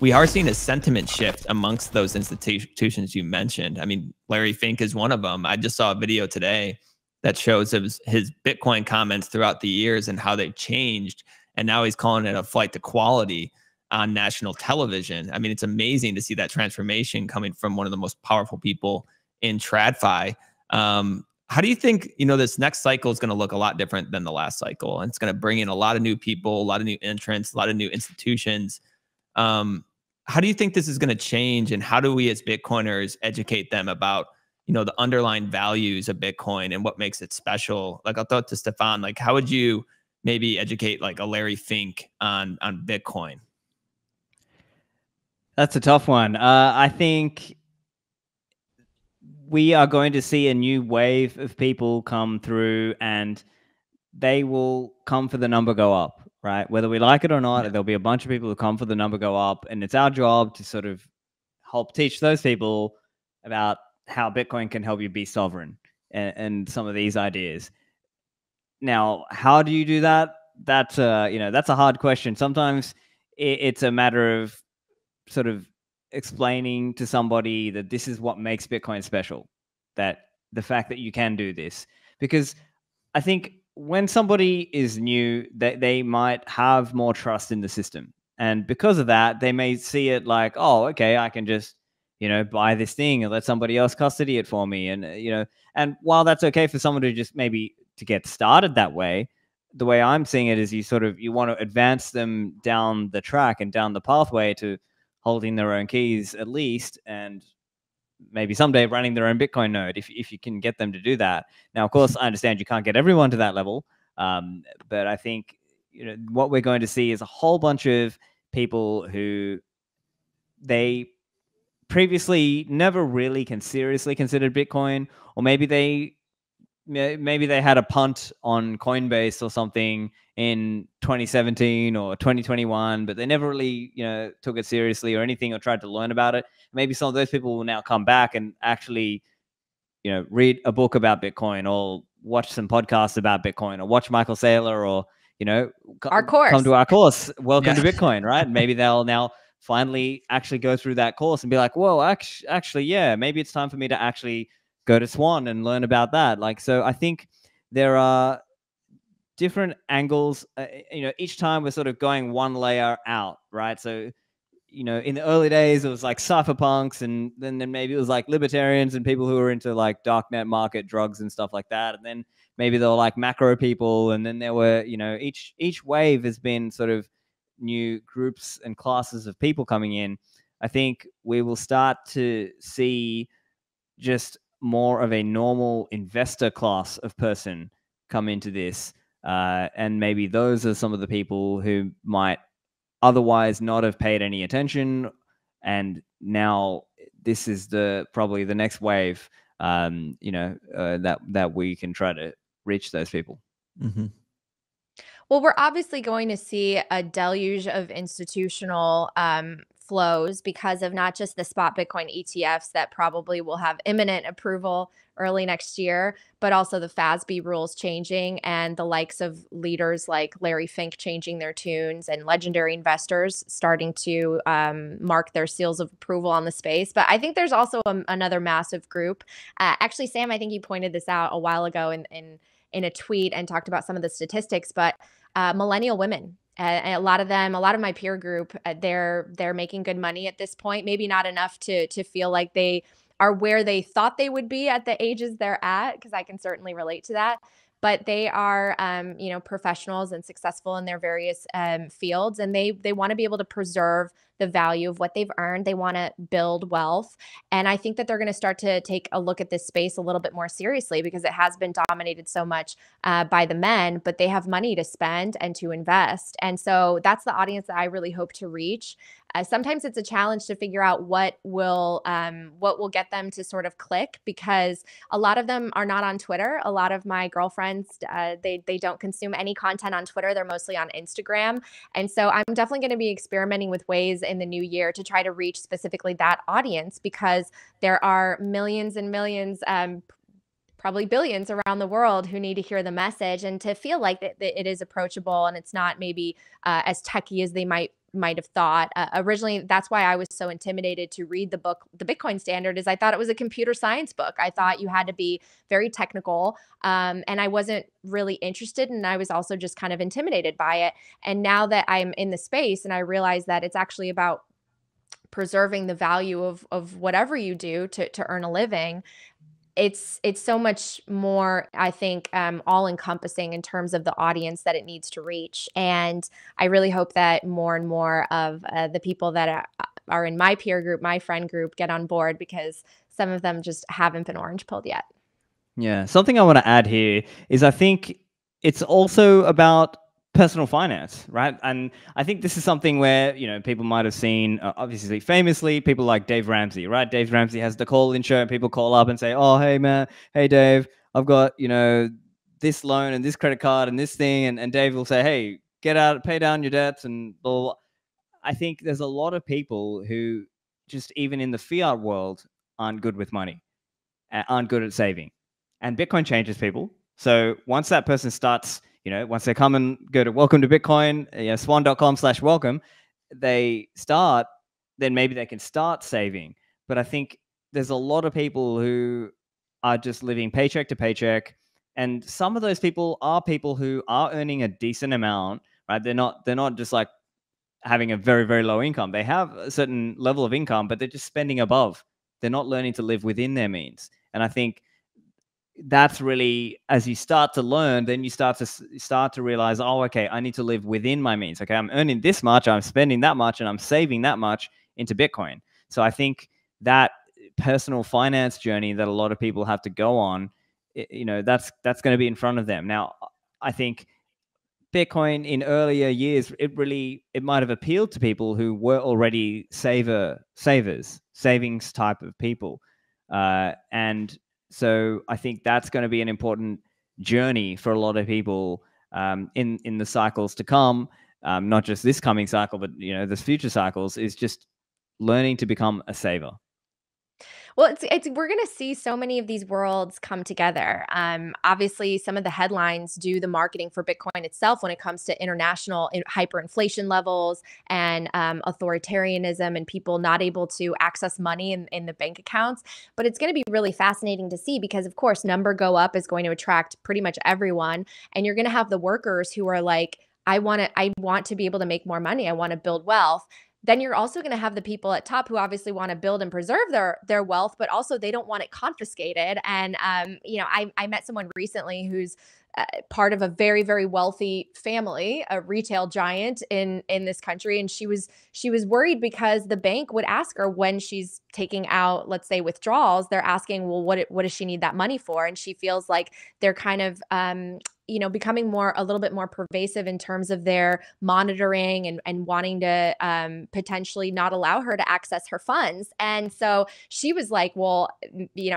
we are seeing a sentiment shift amongst those institutions you mentioned. I mean, Larry Fink is one of them. I just saw a video today that shows his Bitcoin comments throughout the years and how they've changed. And now he's calling it a flight to quality on national television. I mean, it's amazing to see that transformation coming from one of the most powerful people in TradFi. How do you think, this next cycle is going to look a lot different than the last cycle? And it's going to bring in a lot of new people, a lot of new entrants, a lot of new institutions. How do you think this is going to change? And how do we as Bitcoiners educate them about, the underlying values of Bitcoin and what makes it special? Like, I'll throw it to Stefan, like, how would you maybe educate like a Larry Fink on Bitcoin? That's a tough one. I think we are going to see a new wave of people come through, and they will come for the number go up, right? Whether we like it or not, there'll be a bunch of people who come for the number go up, and it's our job to sort of help teach those people about how Bitcoin can help you be sovereign and some of these ideas. Now, how do you do that? That's a hard question. Sometimes it's a matter of sort of explaining to somebody that this is what makes Bitcoin special, that the fact that you can do this. Because I think when somebody is new, they might have more trust in the system. And because of that, they may see it like, oh, okay, I can just, buy this thing and let somebody else custody it for me. And, and while that's okay for someone to just maybe to get started that way, the way I'm seeing it is you want to advance them down the track and down the pathway to holding their own keys at least, and maybe someday running their own Bitcoin node if you can get them to do that. Now, of course, I understand you can't get everyone to that level, but I think what we're going to see is a whole bunch of people who they previously never really seriously considered Bitcoin, or maybe they had a punt on Coinbase or something in 2017 or 2021, but they never really, took it seriously or anything or tried to learn about it. Maybe some of those people will now come back and actually, read a book about Bitcoin or watch some podcasts about Bitcoin or watch Michael Saylor or, our course. Come to our course. Welcome to Bitcoin, right? Maybe they'll now finally actually go through that course and be like, whoa, actually, yeah, maybe it's time for me to actually go to Swan and learn about that. Like, so I think there are different angles. Each time we're sort of going one layer out, right? So, in the early days, it was like cypherpunks, and then maybe it was like libertarians and people who were into like darknet market drugs and stuff like that. And then maybe they were like macro people. And then there were, each wave has been sort of new groups and classes of people coming in. I think we will start to see just more of a normal investor class of person come into this. And maybe those are some of the people who might otherwise not have paid any attention. And now this is probably the next wave, that we can try to reach those people. Mm-hmm. Well, we're obviously going to see a deluge of institutional flows because of not just the spot Bitcoin ETFs that probably will have imminent approval early next year, but also the FASB rules changing and the likes of leaders like Larry Fink changing their tunes and legendary investors starting to mark their seals of approval on the space. But I think there's also another massive group. Actually, Sam, I think you pointed this out a while ago in a tweet and talked about some of the statistics, but millennial women. A lot of my peer group, they're making good money at this point. Maybe not enough to feel like they are where they thought they would be at the ages they're at, because I can certainly relate to that. But they are, professionals and successful in their various fields, and they want to be able to preserve the value of what they've earned. They want to build wealth, and I think that they're going to start to take a look at this space a little bit more seriously, because it has been dominated so much by the men, but they have money to spend and to invest, and so that's the audience that I really hope to reach. Sometimes it's a challenge to figure out what will get them to sort of click, because a lot of them are not on Twitter. A lot of my girlfriends, they don't consume any content on Twitter. They're mostly on Instagram. And so I'm definitely going to be experimenting with ways in the new year to try to reach specifically that audience, because there are millions and millions, probably billions around the world who need to hear the message and to feel like that it is approachable and it's not maybe as techy as they might might have thought. Originally, that's why I was so intimidated to read the book, The Bitcoin Standard, is I thought it was a computer science book. I thought you had to be very technical, and I wasn't really interested, and I was also just kind of intimidated by it. And now that I'm in the space and I realize that it's actually about preserving the value of whatever you do to earn a living, it's so much more, I think, all encompassing in terms of the audience that it needs to reach. And I really hope that more and more of the people that are in my peer group, my friend group, get on board, because some of them just haven't been orange pilled yet. Yeah. Something I want to add here is I think it's also about personal finance, right? And I think this is something where, people might have seen, obviously, famously, people like Dave Ramsey, right? Dave Ramsey has the call-in show, and people call up and say, oh, hey, man, hey, Dave, I've got, this loan and this credit card and this thing. And Dave will say, hey, get out, pay down your debts and blah, blah, blah. I think there's a lot of people who just, even in the fiat world, aren't good with money, aren't good at saving. And Bitcoin changes people. So once that person starts, once they come and go to welcome to Bitcoin, swan.com/welcome, they start, then maybe they can start saving. But I think there's a lot of people who are just living paycheck to paycheck. And some of those people are people who are earning a decent amount, right? They're not just like having a very, very low income. They have a certain level of income, but they're just spending above. They're not learning to live within their means. And I think that's really, as you start to learn, then you start to realize, oh, okay, I need to live within my means. Okay, I'm earning this much, I'm spending that much, and I'm saving that much into Bitcoin. So I think that personal finance journey that a lot of people have to go on, that's going to be in front of them. Now, I think Bitcoin in earlier years, it might have appealed to people who were already savings type of people, and so I think that's going to be an important journey for a lot of people in the cycles to come, not just this coming cycle, but this future cycles, is just learning to become a saver. Well, it's we're gonna see so many of these worlds come together. Obviously, some of the headlines do the marketing for Bitcoin itself when it comes to international hyperinflation levels and authoritarianism and people not able to access money in the bank accounts. But it's going to be really fascinating to see because, of course, number go up is going to attract pretty much everyone, and you're going to have the workers who are like, I want to be able to make more money. I want to build wealth. Then you're also going to have the people at top who obviously want to build and preserve their wealth, but also they don't want it confiscated. And I met someone recently who's part of a very, very wealthy family, a retail giant in this country, and she was worried because the bank would ask her when she's taking out, let's say, withdrawals. They're asking, well, what does she need that money for? And she feels like they're kind of becoming a little bit more pervasive in terms of their monitoring and wanting to potentially not allow her to access her funds. And so she was like, well,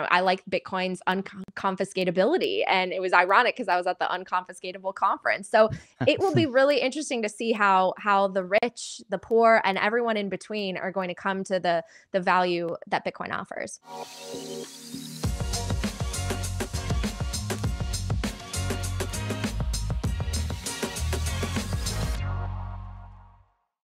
I like Bitcoin's unconfiscatability. And it was ironic because I was at the Unconfiscatable conference. So it will be really interesting to see how the rich, the poor, and everyone in between are going to come to the value that Bitcoin offers.